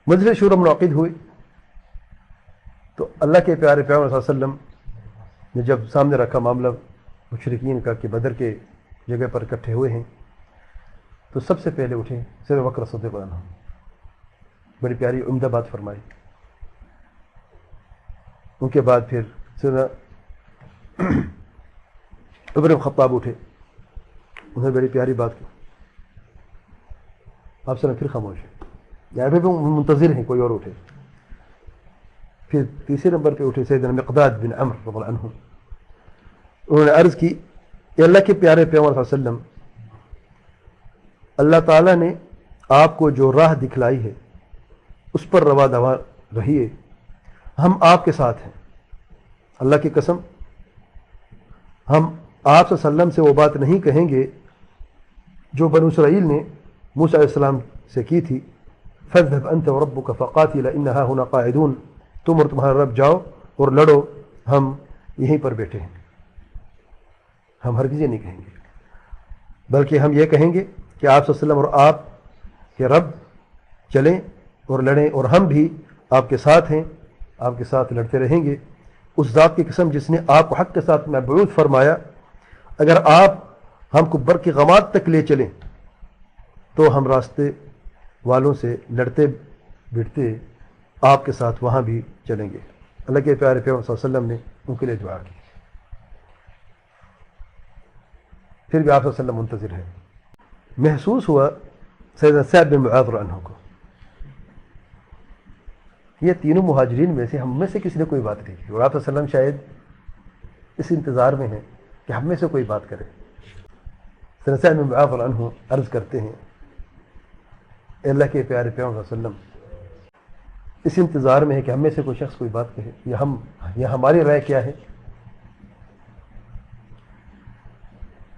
مجلس شورا منعقد ہوئی تو اللہ کے پیارے پیغمبر صلی اللہ علیہ وسلم نے جب سامنے رکھا معاملہ مشرکین کا کہ بدر کے جگہ پر اکٹھے ہوئے ہیں، تو سب سے پہلے اٹھے سیدنا ابو بکر صدیق عنہ، بڑی پیاری عمدہ بات فرمائی۔ ان کے بعد پھر سیدنا عمر بن خطاب اٹھے، انہوں نے بڑی پیاری بات کی۔ آپ سے پھر خاموش ہے، یہاں پہ بھی منتظر ہیں کوئی اور اٹھے۔ پھر تیسرے نمبر پہ اٹھے سیدنا مقداد بن عمر رضی اللہ عنہ، انہوں نے عرض کی کہ اللہ کے پیارے پیغمبر صلی اللہ علیہ وسلم، اللہ تعالیٰ نے آپ کو جو راہ دکھلائی ہے اس پر روا دوا رہیے، ہم آپ کے ساتھ ہیں۔ اللہ کی قسم، ہم آپ صلی اللہ علیہ وسلم سے وہ بات نہیں کہیں گے جو بنو اسرائیل نے موسیٰ علیہ السلام سے کی تھی، فاذهب انت وربك فقاتلا ان ها هنا قاعدون، تم اور تمہارا رب جاؤ اور لڑو، ہم یہیں پر بیٹھے ہیں۔ ہم ہرگز یہ نہیں کہیں گے، بلکہ ہم یہ کہیں گے کہ آپ صلی اللہ علیہ وسلم اور آپ کے رب چلیں اور لڑیں، اور ہم بھی آپ کے ساتھ ہیں، آپ کے ساتھ لڑتے رہیں گے۔ اس ذات کی قسم جس نے آپ کو حق کے ساتھ مبعوث فرمایا، اگر آپ ہم کو برق غمات تک لے چلیں تو ہم راستے والوں سے لڑتے بڑھتے آپ کے ساتھ وہاں بھی چلیں گے۔ اللہ کے پیارے پیغمبر صلی اللہ علیہ وسلم نے ان کے لیے دعا کی۔ پھر بھی آپ صلی اللہ علیہ وسلم منتظر ہے۔ محسوس ہوا سیدنا سعد بن معاذ رضی اللہ عنہ کو، یہ تینوں مہاجرین میں سے ہم میں سے کسی نے کوئی بات نہیں کی، اور آپ صلی اللہ علیہ وسلم شاید اس انتظار میں ہیں کہ ہم میں سے کوئی بات کرے۔ سیدنا سعد بن معاذ رضی اللہ عنہ عرض کرتے ہیں، اے اللہ کے پیارے پیغمبر صلی اللہ علیہ وسلم، اس انتظار میں ہے کہ ہم میں سے کوئی شخص کوئی بات کہے، یا ہماری رائے کیا ہے؟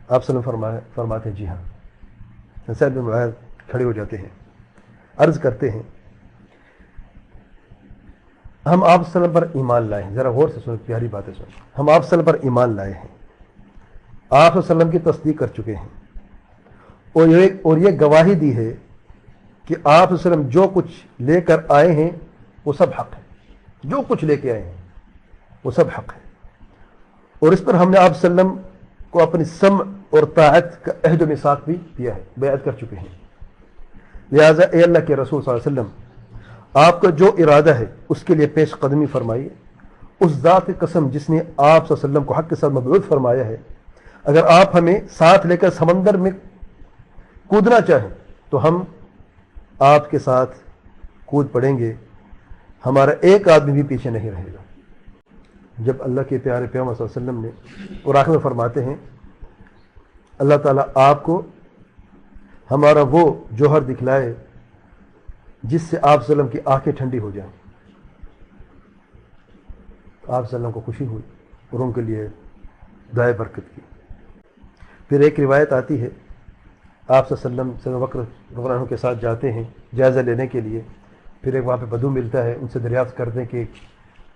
آپ صلی اللہ علیہ وسلم فرماتے ہیں جی ہاں۔ سعد بن معاذ کھڑے ہو جاتے ہیں، عرض کرتے ہیں، ہم آپ صلی اللہ علیہ وسلم پر ایمان لائے ہیں۔ ذرا غور سے سنیں، پیاری باتیں سنیں۔ ہم آپ صلی اللہ علیہ وسلم پر ایمان لائے ہیں، آپ صلی اللہ علیہ وسلم کی تصدیق کر چکے ہیں، اور یہ گواہی دی ہے کہ آپ صلی اللہ علیہ وسلم جو کچھ لے کر آئے ہیں وہ سب حق ہے، جو کچھ لے کے آئے ہیں وہ سب حق ہے، اور اس پر ہم نے آپ صلی اللہ علیہ وسلم کو اپنی سمع اور طاعت کا عہد و میثاق بھی دیا ہے، بیعت کر چکے ہیں۔ لہٰذا اے اللہ کے رسول صلی اللہ علیہ وسلم، آپ کا جو ارادہ ہے اس کے لیے پیش قدمی فرمائیے۔ اس ذات کی قسم جس نے آپ صلی اللہ علیہ وسلم کو حق کے ساتھ مبعوث فرمایا ہے، اگر آپ ہمیں ساتھ لے کر سمندر میں کودنا چاہیں تو ہم آپ کے ساتھ کود پڑیں گے، ہمارا ایک آدمی بھی پیچھے نہیں رہے گا۔ جب اللہ کے پیارے پیغمبر صلی اللہ علیہ وسلم نے، اور آخر میں فرماتے ہیں، اللہ تعالیٰ آپ کو ہمارا وہ جوہر دکھلائے جس سے آپ صلی اللہ علیہ وسلم کی آنکھیں ٹھنڈی ہو جائیں۔ آپ صلی اللہ علیہ وسلم کو خوشی ہوئی اور ان کے لیے دعائے برکت کی۔ پھر ایک روایت آتی ہے، آپ صلی اللہ علیہ وسلم سیدنا بکر رضی اللہ عنہ کے ساتھ جاتے ہیں جائزہ لینے کے لیے۔ پھر ایک وہاں پہ بدو ملتا ہے، ان سے دریافت کرتے ہیں کہ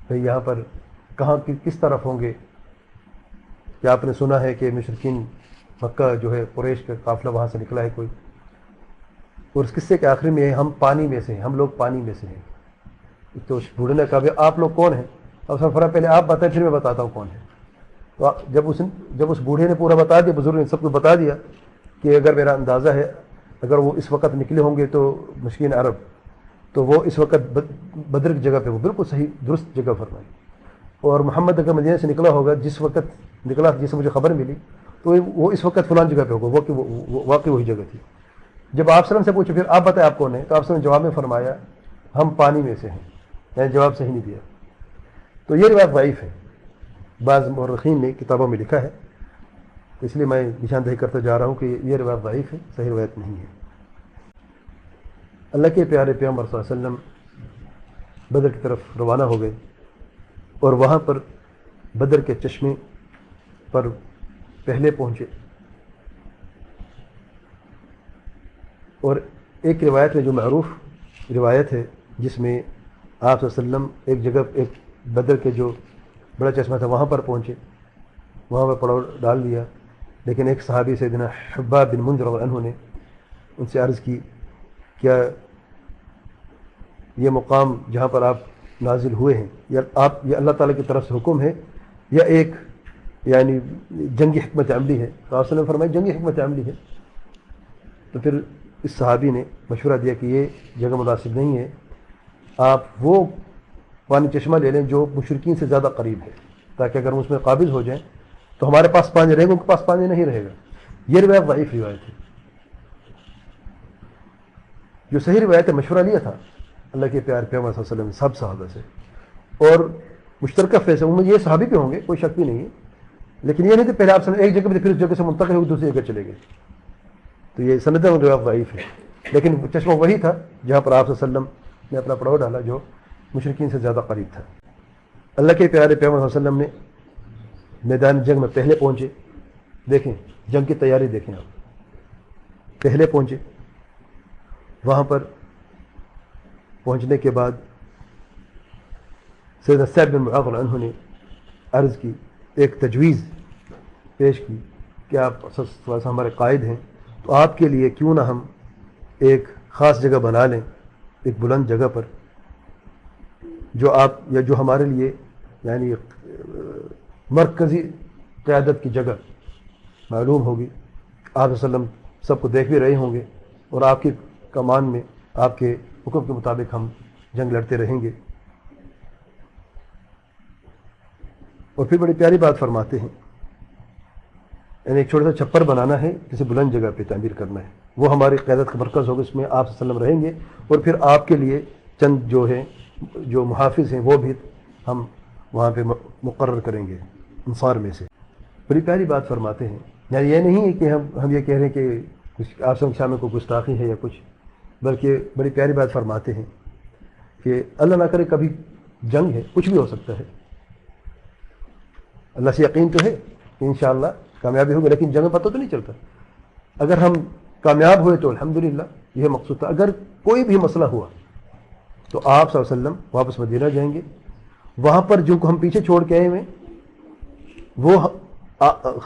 بھئی یہاں پر کہاں کس طرف ہوں گے، کہ آپ نے سنا ہے کہ مشرکین مکہ جو ہے قریش کا قافلہ وہاں سے نکلا ہے کوئی، اور اس قصے کے آخر میں ہم پانی میں سے ہیں، ہم لوگ پانی میں سے ہیں۔ تو اس بوڑھے نے کہا آپ لوگ کون ہیں؟ اب سفر پہلے آپ بتائیں پھر میں بتاتا ہوں کون ہے۔ تو جب اس بوڑھے نے پورا بتا دیا، بزرگ نے سب کو بتا دیا کہ اگر میرا اندازہ ہے اگر وہ اس وقت نکلے ہوں گے تو مشرکین عرب، تو وہ اس وقت بدر کی جگہ پہ، وہ بالکل صحیح درست جگہ فرمائی۔ اور محمد اگر مدینہ سے نکلا ہوگا، جس وقت نکلا جس سے مجھے خبر ملی، تو وہ اس وقت فلان جگہ پہ ہوگا، واقعی وہی جگہ تھی۔ جب آپ صلی اللہ علیہ وسلم سے پوچھے پھر آپ بتائیں آپ کون ہیں، تو آپ صلی اللہ علیہ وسلم نے جواب میں فرمایا ہم پانی میں سے ہیں، یعنی جواب صحیح نہیں دیا۔ تو یہ روایت ضعیف ہے، بعض مورخین نے کتابوں میں لکھا ہے، تو اس لیے میں نشاندہی کرتا جا رہا ہوں کہ یہ روایت ضعیف ہے، صحیح روایت نہیں ہے۔ اللہ کے پیارے پیغمبر صلی اللہ علیہ وسلم بدر کی طرف روانہ ہو گئے، اور وہاں پر بدر کے چشمے پر پہلے پہنچے، اور ایک روایت میں جو معروف روایت ہے جس میں آپ صلی اللہ علیہ وسلم ایک جگہ، ایک بدر کے جو بڑا چشمہ تھا وہاں پر پہنچے، وہاں پر پڑاؤ ڈال دیا، لیکن ایک صحابی سیدنا حباب بن منذر رضی اللہ عنہ نے ان سے عرض کی، کیا یہ مقام جہاں پر آپ نازل ہوئے ہیں یہ اللہ تعالیٰ کی طرف سے حکم ہے یا ایک یعنی جنگی حکمت عملی ہے؟ تو آپ نے فرمایا جنگی حکمت عملی ہے. تو پھر اس صحابی نے مشورہ دیا کہ یہ جگہ مناسب نہیں ہے، آپ وہ پانی چشمہ لے لیں جو مشرکین سے زیادہ قریب ہے، تاکہ اگر ہم اس میں قابض ہو جائیں تو ہمارے پاس پانی رہے گا، ان کے پاس پانی نہیں رہے گا. یہ روایت ضعیف روایت ہے. جو صحیح روایت ہے مشورہ لیا تھا اللہ کے پیار پیغمبر صلی اللہ علیہ وسلم سب صحابہ سے، اور مشترکہ فیصلہ ان میں یہ صحابی بھی ہوں گے، کوئی شک بھی نہیں ہے، لیکن یہ نہیں کہ پہلے آپ ایک جگہ پہ پھر اس جگہ سے منتقل ہو دوسری جگہ چلے گئے. تو یہ سند روایت ضعیف ہے. لیکن چشمہ وہی تھا جہاں پر آپ صلی اللہ علیہ وسلم نے اپنا پڑاؤ ڈالا جو مشرکین سے زیادہ قریب تھا. اللہ کے پیارے پیغمبر صلی اللہ علیہ وسلم نے میدان جنگ میں پہلے پہنچے. دیکھیں جنگ کی تیاری دیکھیں آپ، پہلے پہنچے. وہاں پر پہنچنے کے بعد سیدنا سعد بن معاذ رضی اللہ عنہ نے عرض کی، ایک تجویز پیش کی کہ آپ ہمارے قائد ہیں، تو آپ کے لیے کیوں نہ ہم ایک خاص جگہ بنا لیں، ایک بلند جگہ پر، جو آپ یا جو ہمارے لیے یعنی مرکزی قیادت کی جگہ معلوم ہوگی. آپ صلی اللہ علیہ وسلم سب کو دیکھ بھی رہے ہوں گے اور آپ کی کمان میں آپ کے حکم کے مطابق ہم جنگ لڑتے رہیں گے. اور پھر بڑی پیاری بات فرماتے ہیں، یعنی ایک چھوٹا سا چھپر بنانا ہے، کسی بلند جگہ پہ تعمیر کرنا ہے، وہ ہماری قیادت کا مرکز ہوگا، اس میں آپ صلی اللہ علیہ وسلم رہیں گے، اور پھر آپ کے لیے چند جو محافظ ہیں وہ بھی ہم وہاں پہ مقرر کریں گے انصار میں سے. بڑی پیاری بات فرماتے ہیں. یعنی یہ نہیں ہے کہ ہم یہ کہہ رہے ہیں کہ کچھ آپ سے شامل کو گستاخی ہے یا کچھ، بلکہ بڑی پیاری بات فرماتے ہیں کہ اللہ نہ کرے کبھی جنگ ہے، کچھ بھی ہو سکتا ہے، اللہ سے یقین تو ہے کہ انشاءاللہ کامیابی ہوگی، لیکن جنگ میں پتہ تو نہیں چلتا. اگر ہم کامیاب ہوئے تو الحمدللہ یہ مقصود تھا. اگر کوئی بھی مسئلہ ہوا تو آپ صلی اللہ علیہ وسلم واپس مدینہ جائیں گے. وہاں پر جو کو ہم پیچھے چھوڑ کے آئے ہوئے وہ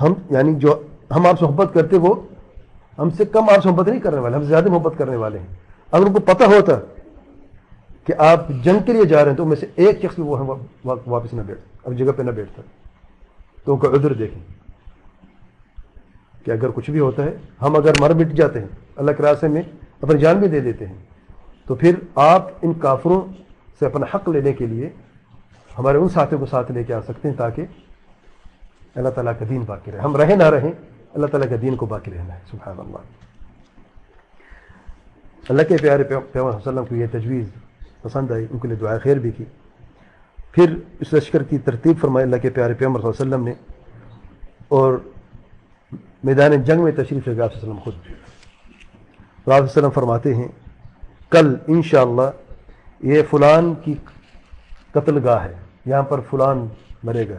ہم یعنی جو ہم آپ سے محبت کرتے وہ ہم سے کم آپ سے محبت نہیں کرنے والے، ہم سے زیادہ محبت کرنے والے ہیں. اگر ان کو پتہ ہوتا کہ آپ جنگ کے لیے جا رہے ہیں تو ان میں سے ایک شخص بھی وہ واپس نہ بیٹھ اب جگہ پہ نہ بیٹھتا. تو ان کا عذر دیکھیں کہ اگر کچھ بھی ہوتا ہے، ہم اگر مر مٹ جاتے ہیں اللہ کے راستے میں اپنی جان بھی دے دیتے ہیں، تو پھر آپ ان کافروں سے اپنا حق لینے کے لیے ہمارے ان ساتھیوں کو ساتھ لے کے آ سکتے ہیں، تاکہ اللہ تعالیٰ کا دین باقی رہے. ہم رہیں نہ رہیں، اللہ تعالیٰ کے دین کو باقی رہنا ہے. سبحان اللہ. اللہ کے پیارے پیغمبر صلی اللہ علیہ وسلم کو یہ تجویز پسند آئی، ان کے لیے دعائے خیر بھی کی. پھر اس لشکر کی ترتیب فرمائی اللہ کے پیارے پیغمبر صلی اللہ علیہ وسلم نے، اور میدان جنگ میں تشریف لے گئے آپ صلی اللہ علیہ وسلم خود. آپ صلی اللہ علیہ وسلم فرماتے ہیں کل انشاءاللہ یہ فلان کی قتل گاہ ہے، یہاں پر فلان مرے گا،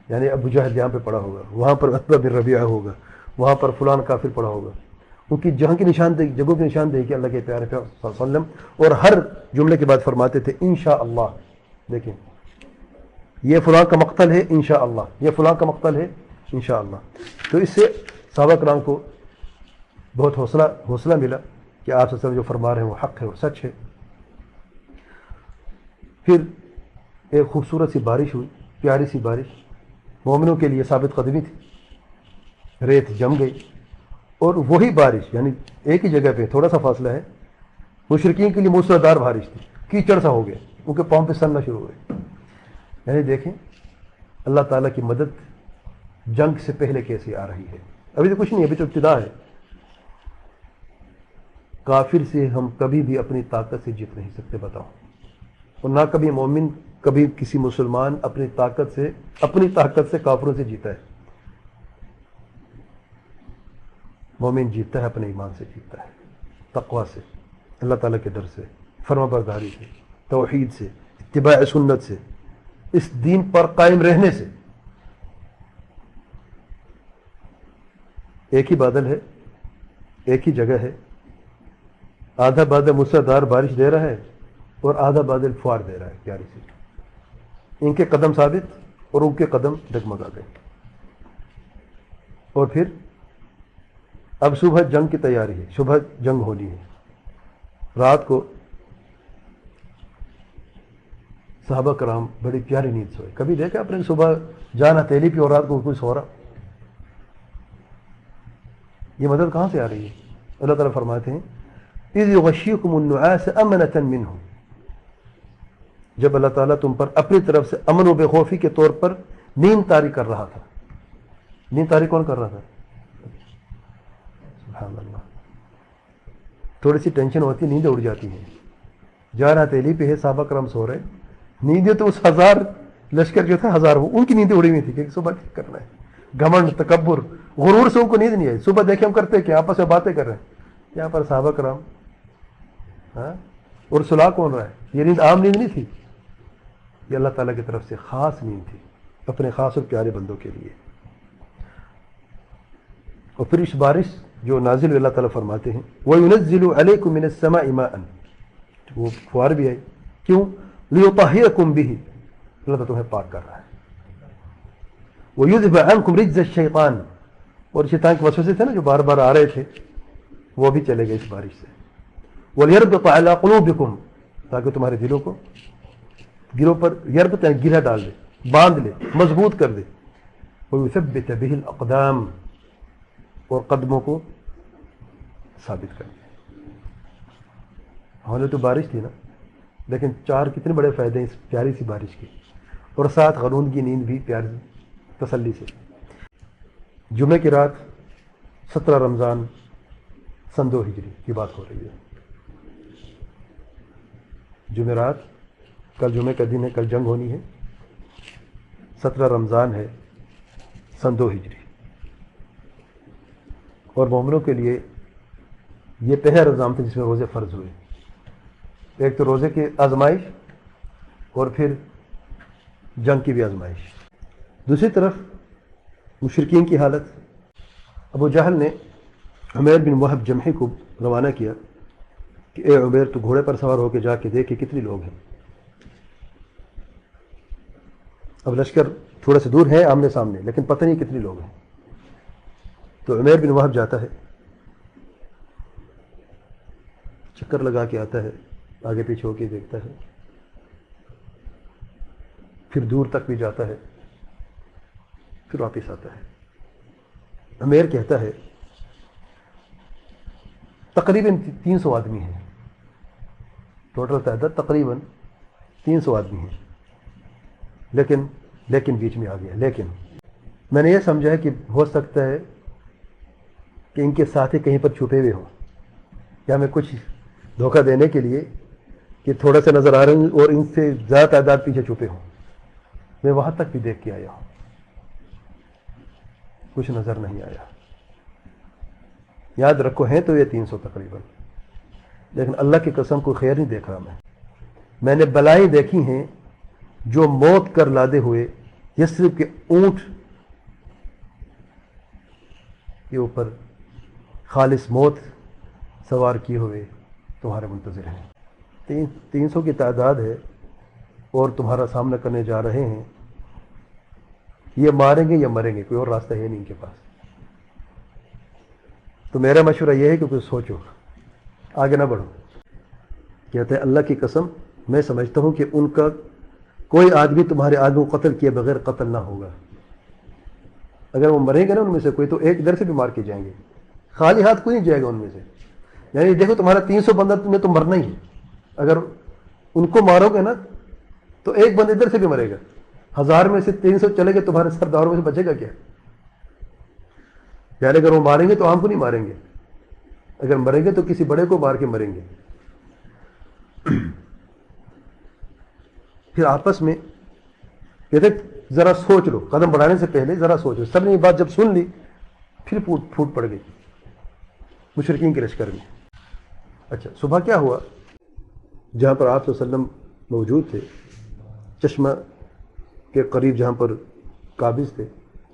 یعنی ابو جہل یہاں پہ پڑا ہوگا، وہاں پر عتبہ بن ربیعہ ہوگا، وہاں پر فلان کافر پڑا ہوگا. ان کی جگہ کی نشاندہی، جگہوں کی نشاندہی کہ اللہ کے پیارے پیغمبر صلی اللہ علیہ وسلم، اور ہر جملے کے بعد فرماتے تھے انشاءاللہ. دیکھیں یہ فلاں کا مقتل ہے انشاءاللہ، یہ فلاں کا مقتل ہے انشاءاللہ. تو اس سے صحابہ کرام کو بہت حوصلہ ملا کہ آپ صلی اللہ علیہ وسلم جو فرما رہے ہیں وہ حق ہے اور سچ ہے. پھر ایک خوبصورت سی بارش ہوئی، پیاری سی بارش، مومنوں کے لیے ثابت قدمی تھی. ریت جم گئی، اور وہی بارش یعنی ایک ہی جگہ پہ تھوڑا سا فاصلہ ہے، مشرکین کے لیے موسلادھار بارش تھی، کیچڑ سا ہو گیا، ان کے پاؤں پہ سننا شروع ہو گئے. یعنی دیکھیں اللہ تعالیٰ کی مدد جنگ سے پہلے کیسی آ رہی ہے. ابھی تو کچھ نہیں، ابھی تو ابتدا ہے. کافر سے ہم کبھی بھی اپنی طاقت سے جیت نہیں سکتے، بتاؤ. اور نہ کبھی مومن، کبھی کسی مسلمان اپنی طاقت سے کافروں سے جیتا ہے. مومن جیتتا ہے اپنے ایمان سے، جیتتا ہے تقوی سے، اللہ تعالیٰ کے ڈر سے، فرما برداری سے، توحید سے، اتباع سنت سے، اس دین پر قائم رہنے سے. ایک ہی بادل ہے، ایک ہی جگہ ہے، آدھا بادل موسلادھار بارش دے رہا ہے اور آدھا بادل فوار دے رہا ہے پیاری سی. ان کے قدم ثابت اور ان کے قدم ڈگمگا گئے. اور پھر اب صبح جنگ کی تیاری ہے، صبح جنگ ہونی ہے. رات کو صحابہ کرام بڑی پیاری نیند سوئے. کبھی دیکھا آپ نے صبح جان ہتھیلی پہ اور رات کو کوئی سو رہا؟ یہ مدد کہاں سے آ رہی ہے؟ اللہ تعالیٰ فرماتے ہیں اذ یغشیکم النعاس امنۃ منہ، جب اللہ تعالیٰ تم پر اپنی طرف سے امن و بے خوفی کے طور پر نیند طاری کر رہا تھا. نیند طاری کون کر رہا تھا؟ سبحان اللہ. تھوڑی سی ٹینشن ہوتی، نیندیں اڑ جاتی ہیں. جان ہتھیلی پہ ہے، صحابہ کرام سو رہے، نیندیں تو اس 1000 لشکر جو تھا 1000 ان کی نیندیں اڑی ہوئی تھی کہ صبح کیا کرنا ہے. گھمنڈ، تکبر، غرور سے ان کو نیند نہیں آئی. صبح دیکھیں ہم کرتے کہ آپس میں باتیں کر رہے ہیں، یہاں پر صحابہ کرام اور سلا کون رہا ہے. یہ نیند عام نیند نہیں تھی، یہ اللہ تعالیٰ کی طرف سے خاص نیند تھی اپنے خاص اور پیارے بندوں کے لیے. اور پھر اس بارش جو نازل ہوئی، اللہ تعالیٰ فرماتے ہیں وَيُنَزِّلُ عَلَيْكُم مِّنَ السَّمَاءِ مَاءً، وہ فوار بھی ہے کیوں؟ لِيُطَهِّرَكُم بِهِ، اللہ تعالیٰ تمہیں پاک کر رہا ہے. وَيُذْهِبَ عَنكُم رِجْزَ الشَّيْطَانِ، اور شیطان کے وسوسے تھے نا جو بار بار آ رہے تھے، وہ بھی چلے گئے اس بارش سے. وَلْيَرْبِطَ عَلَىٰ قُلُوبِكُم، تاکہ تمہارے دلوں پر یربط گرہ ڈال دے، باندھ لے، مضبوط کر دے. وَيُثَبِّتَ بِهِ الْأَقْدَامَ، اور قدموں کو ثابت کر دے. ہمیں تو بارش تھی نا، لیکن 4 کتنے بڑے فائدے ہیں اس پیاری سی بارش کے، اور ساتھ غنون کی نیند بھی پیاری تسلی سے. جمعے کی رات 17 رمضان سن 2 ہجری کی بات ہو رہی ہے. جمعرات، کل جمعے کا دن ہے، کل جنگ ہونی ہے. 17 رمضان ہے سن 2 ہجری. اور مومنوں کے لیے یہ پہلا رمضان تھا جس میں روزے فرض ہوئے. ایک تو روزے کی آزمائش، اور پھر جنگ کی بھی آزمائش. دوسری طرف مشرکین کی حالت. ابو جہل نے عمیر بن وہب جمحی کو روانہ کیا کہ اے عمیر، تو گھوڑے پر سوار ہو کے جا کے دیکھ کہ کتنے لوگ ہیں. اب لشکر تھوڑے سے دور ہے آمنے سامنے، لیکن پتہ نہیں کتنے لوگ ہیں. تو عمیر بن وہب جاتا ہے، چکر لگا کے آتا ہے، آگے پیچھے ہو کے دیکھتا ہے، پھر دور تک بھی جاتا ہے، پھر واپس آتا ہے. عمیر کہتا ہے تقریباً 300 آدمی ہیں، ٹوٹل تعداد تقریباً 300 آدمی ہیں. لیکن بیچ میں آ گیا. لیکن میں نے یہ سمجھا ہے کہ ہو سکتا ہے کہ ان کے ساتھی کہیں پر چھپے ہوئے ہوں، یا ہمیں کچھ دھوکہ دینے کے لیے کہ تھوڑا سا نظر آ رہے ہیں اور ان سے زیادہ تعداد پیچھے چھپے ہوں. میں وہاں تک بھی دیکھ کے آیا ہوں، کچھ نظر نہیں آیا. یاد رکھو ہیں تو یہ 300 تقریباً، لیکن اللہ کی قسم کوئی خیر نہیں دیکھ رہا. میں نے بلائیں دیکھی ہیں جو موت کر لادے ہوئے یثرب کے اونٹ کے اوپر خالص موت سوار کیے ہوئے تمہارے منتظر ہیں. 300 کی تعداد ہے اور تمہارا سامنا کرنے جا رہے ہیں. یہ ماریں گے یا مریں گے، کوئی اور راستہ ہے نہیں ان کے پاس. تو میرا مشورہ یہ ہے کہ کچھ سوچو، آگے نہ بڑھو. کہتے ہیں اللہ کی قسم میں سمجھتا ہوں کہ ان کا کوئی آدمی تمہارے آدمی کو قتل کیے بغیر قتل نہ ہوگا. اگر وہ مریں گے نا ان میں سے کوئی، تو ایک ادھر سے بھی مار کے جائیں گے، خالی ہاتھ کوئی نہیں جائے گا ان میں سے. یعنی دیکھو تمہارا 300 بندہ تمہیں تو مرنا ہی ہے. اگر ان کو مارو گے نا تو ایک بندہ ادھر سے بھی مرے گا. 1000 میں سے 300 چلے گے، تمہارے سرداروں میں سے بچے گا کیا؟ یعنی اگر وہ ماریں گے تو عام کو نہیں ماریں گے، اگر مریں گے تو کسی بڑے کو مار کے مریں گے. پھر آپس میں کہتے ذرا سوچ لو، قدم بڑھانے سے پہلے ذرا سوچ لو. سب نے یہ بات جب سن لی پھر پھوٹ پڑ گئی مشرکین کے لشکر میں. اچھا، صبح کیا ہوا؟ جہاں پر آپ صلی اللہ علیہ وسلم موجود تھے، چشمہ کے قریب جہاں پر قابض تھے،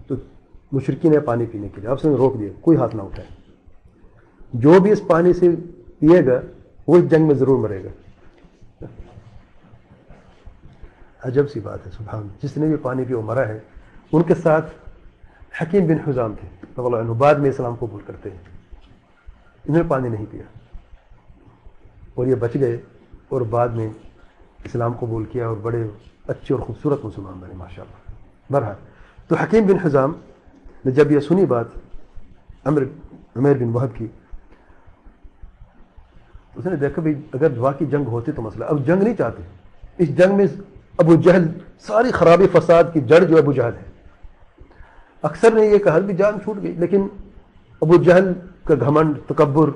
تو مشرکین نے پانی پینے کے لیے آپ سے روک دیا، کوئی ہاتھ نہ اٹھائے. جو بھی اس پانی سے پیے گا وہ اس جنگ میں ضرور مرے گا. عجب سی بات ہے، سبحان اللہ. جس نے بھی پانی پیا وہ مرا ہے. ان کے ساتھ حکیم بن حزام تھے رضی اللہ عنہ، بعد میں اسلام قبول کرتے ہیں. انہوں نے پانی نہیں پیا اور یہ بچ گئے، اور بعد میں اسلام قبول کیا اور بڑے اچھے اور خوبصورت مسلمان بنے ماشاء اللہ. بہرحال تو حکیم بن حزام نے جب یہ سنی بات عمیر بن وہب کی، اس نے دیکھا بھی اگر واقعی جنگ ہوتی تو مسئلہ، اب جنگ نہیں چاہتے. اس جنگ میں ابو جہل، ساری خرابی فساد کی جڑ جو ابو جہل ہے. اکثر نے یہ کہا بھی جان چھوٹ گئی، لیکن ابو جہل کا گھمنڈ، تکبر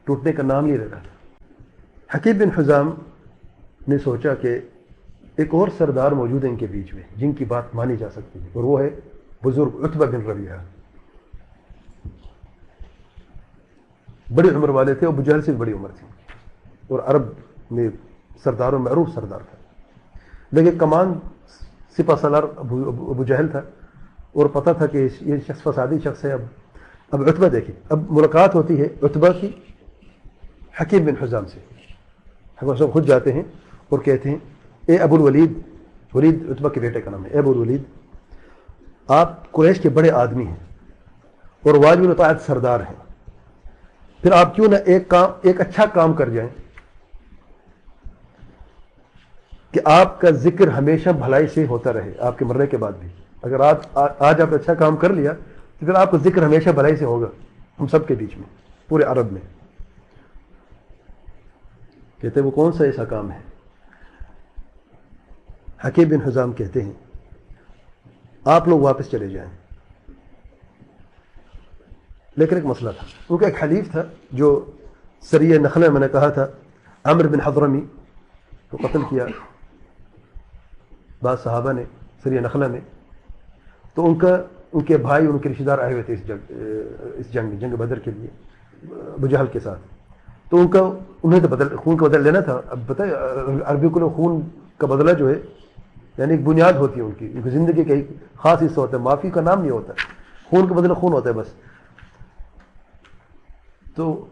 ٹوٹنے کا نام نہیں لے رہا تھا. حکیم بن حزام نے سوچا کہ ایک اور سردار موجود ہے ان کے بیچ میں جن کی بات مانی جا سکتی ہے، اور وہ ہے بزرگ عتبہ بن ربیعہ. بڑی عمر والے تھے، ابو جہل سے بھی بڑی عمر تھی، اور عرب میں سرداروں میں معروف سردار تھا. لیکن کمان سپہ سالار ابو جہل تھا، اور پتہ تھا کہ یہ شخص فسادی شخص ہے. اب عتبہ دیکھیں، اب ملاقات ہوتی ہے عتبہ کی حکیم بن حزام سے. حکیم صاحب خود جاتے ہیں اور کہتے ہیں اے ابو الولید، ولید عتبہ کے بیٹے کا نام ہے، اے ابو الولید، آپ قریش کے بڑے آدمی ہیں اور واجب الاطاعت سردار ہیں، پھر آپ کیوں نہ ایک اچھا کام کر جائیں کہ آپ کا ذکر ہمیشہ بھلائی سے ہوتا رہے آپ کے مرنے کے بعد بھی. اگر آج آپ اچھا کام کر لیا تو پھر آپ کا ذکر ہمیشہ بھلائی سے ہوگا ہم سب کے بیچ میں، پورے عرب میں. کہتے وہ کون سا ایسا کام ہے؟ حکیم بن حزام کہتے ہیں آپ لوگ واپس چلے جائیں. لیکن ایک مسئلہ تھا، ان کا ایک حلیف تھا جو سریہ نخلہ میں نے کہا تھا، عامر بن حضرمی کو قتل کیا بعض صحابہ نے سریہ نخلہ میں. تو ان کے بھائی، ان کے رشتہ دار آئے ہوئے تھے اس جنگ بدر کے لیے ابو جہل کے ساتھ. تو انہیں تو خون کا بدل لینا تھا. اب بتائیں عربی کو خون کا بدلہ جو ہے یعنی ایک بنیاد ہوتی ہے ان کی زندگی کا ایک خاص حصہ ہوتا ہے. معافی کا نام نہیں ہوتا، خون کا بدلہ خون ہوتا ہے بس. تو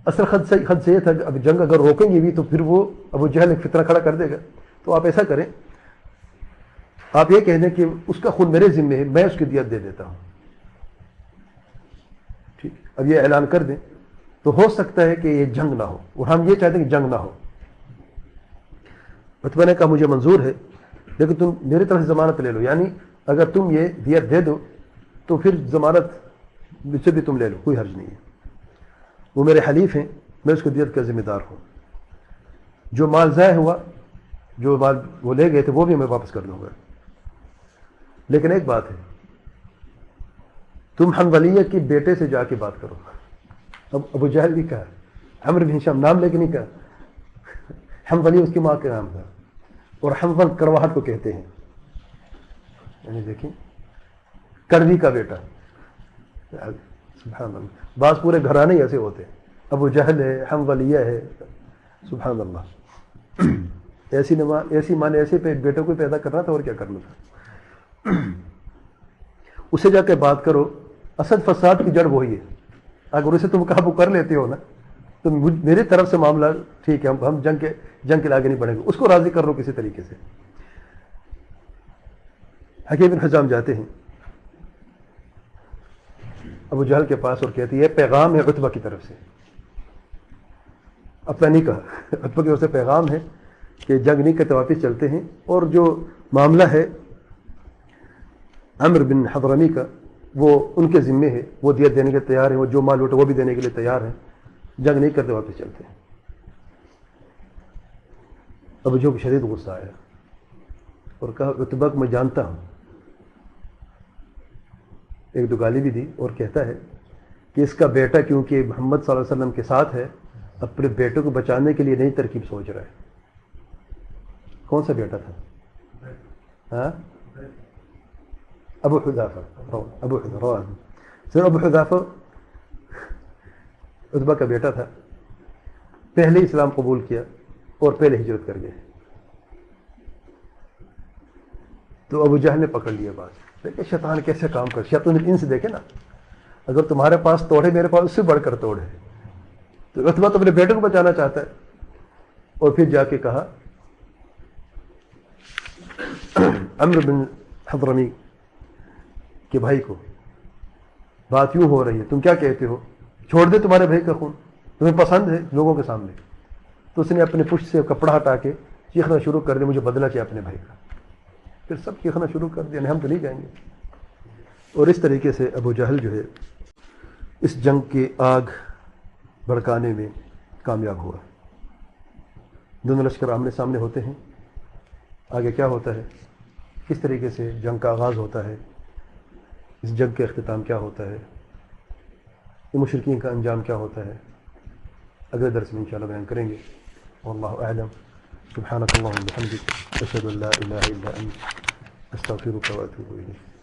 اصل خد سے یہ تھا کہ اب جنگ اگر روکیں گے بھی تو پھر وہ ابو جہل ایک فتنہ کھڑا کر دے گا. تو آپ ایسا کریں، آپ یہ کہہ دیں کہ اس کا خون میرے ذمہ ہے، میں اس کی دیت دے دیتا ہوں. ٹھیک، اب یہ اعلان کر دیں تو ہو سکتا ہے کہ یہ جنگ نہ ہو، اور ہم یہ چاہتے ہیں کہ جنگ نہ ہو. عتبہ نے کہا مجھے منظور ہے، لیکن تم میری طرف سے ضمانت لے لو، یعنی اگر تم یہ دیت دے دو تو پھر ضمانت مجھ سے بھی تم لے لو، کوئی حرج نہیں ہے. وہ میرے حلیف ہیں، میں اس کو دیت کا ذمہ دار ہوں. جو مال ضائع ہوا، جو مال وہ لے گئے تھے وہ بھی میں واپس کر دوں گا. لیکن ایک بات ہے، تم حنظلیہ کے بیٹے سے جا کے بات کرو. اب ابو جہل بھی کہا، عمرو بن ہشام نام لے کے نہیں کہا، حنظلیہ اس کی ماں کا نام تھا، اور حنظل کرواہٹ کو کہتے ہیں، یعنی دیکھیں کڑوی کا بیٹا. سبحان اللہ، بعض پورے گھرانے ایسے ہوتے ہیں، ابو جہل ہے، حنظلیہ ہے، سبحان اللہ. ایسی ماں نے ایسے بیٹوں کو پیدا کرنا تھا اور کیا کرنا تھا. اسے جا کے بات کرو. اصل فساد کی جڑ وہی ہے. اگر اسے تم قابو کر لیتے ہو نا تو میری طرف سے معاملہ ٹھیک ہے، ہم جنگ کے آگے نہیں بڑھیں گے. اس کو راضی کر لو کسی طریقے سے. حکیم بن حزام جاتے ہیں ابو جہل کے پاس اور کہتے ہیں یہ پیغام ہے عتبہ کی طرف سے. اپنا نہیں کہا، عتبہ کی طرف سے پیغام ہے کہ جنگ نہیں کرتے، واپس چلتے ہیں. اور جو معاملہ ہے عمرو بن حضرمی کا وہ ان کے ذمے ہے، وہ دیت دینے کے تیار ہیں، وہ جو مال لوٹے وہ بھی دینے کے لیے تیار ہیں. جنگ نہیں کرتے، واپس چلتے ہیں. ابو جہل کو شدید غصہ آیا اور کہا عتبہ کو میں جانتا ہوں. ایک دو گالی بھی دی اور کہتا ہے کہ اس کا بیٹا کیونکہ محمد صلی اللہ علیہ وسلم کے ساتھ ہے، اپنے بیٹے کو بچانے کے لیے نئی ترکیب سوچ رہا ہے. کون سا بیٹا تھا؟ ہاں، ابو حذافہ. سر ابو حذافہ عتبہ کا بیٹا تھا، پہلے اسلام قبول کیا اور پہلے ہجرت کر گئے. تو ابو جہل نے پکڑ لیا بات. دیکھیں شیطان کیسے کام کر، شیطان ان سے دیکھے نا، اگر تمہارے پاس توڑ ہے، میرے پاس اس سے بڑھ کر توڑ ہے. تو عتبہ تو اپنے بیٹے کو بچانا چاہتا ہے. اور پھر جا کے کہا عمرو بن حضرمی کے بھائی کو، بات یوں ہو رہی ہے، تم کیا کہتے ہو؟ چھوڑ دے تمہارے بھائی کا خون، تمہیں پسند ہے لوگوں کے سامنے. تو اس نے اپنے پشت سے کپڑا ہٹا کے چیخنا شروع کر دیا، مجھے بدلہ چاہیے اپنے بھائی کا۔ پھر سب چیخنا شروع کر دیا، نہیں ہم تو نہیں جائیں گے۔ اور اس طریقے سے ابو جہل جو ہے اس جنگ کی آگ بھڑکانے میں کامیاب ہوا۔ دونوں لشکر آمنے سامنے ہوتے ہیں، آگے کیا ہوتا ہے، کس طریقے سے جنگ کا آغاز ہوتا ہے، اس جنگ کا اختتام کیا ہوتا ہے، یہ مشرکین کا انجام کیا ہوتا ہے، اگلے درس میں انشاءاللہ بیان کریں گے۔ واللہ اعلم، سبحانک اللہم وبحمدک، اشہد ان لا الہ الا انت، استغفرک واتوب الیک۔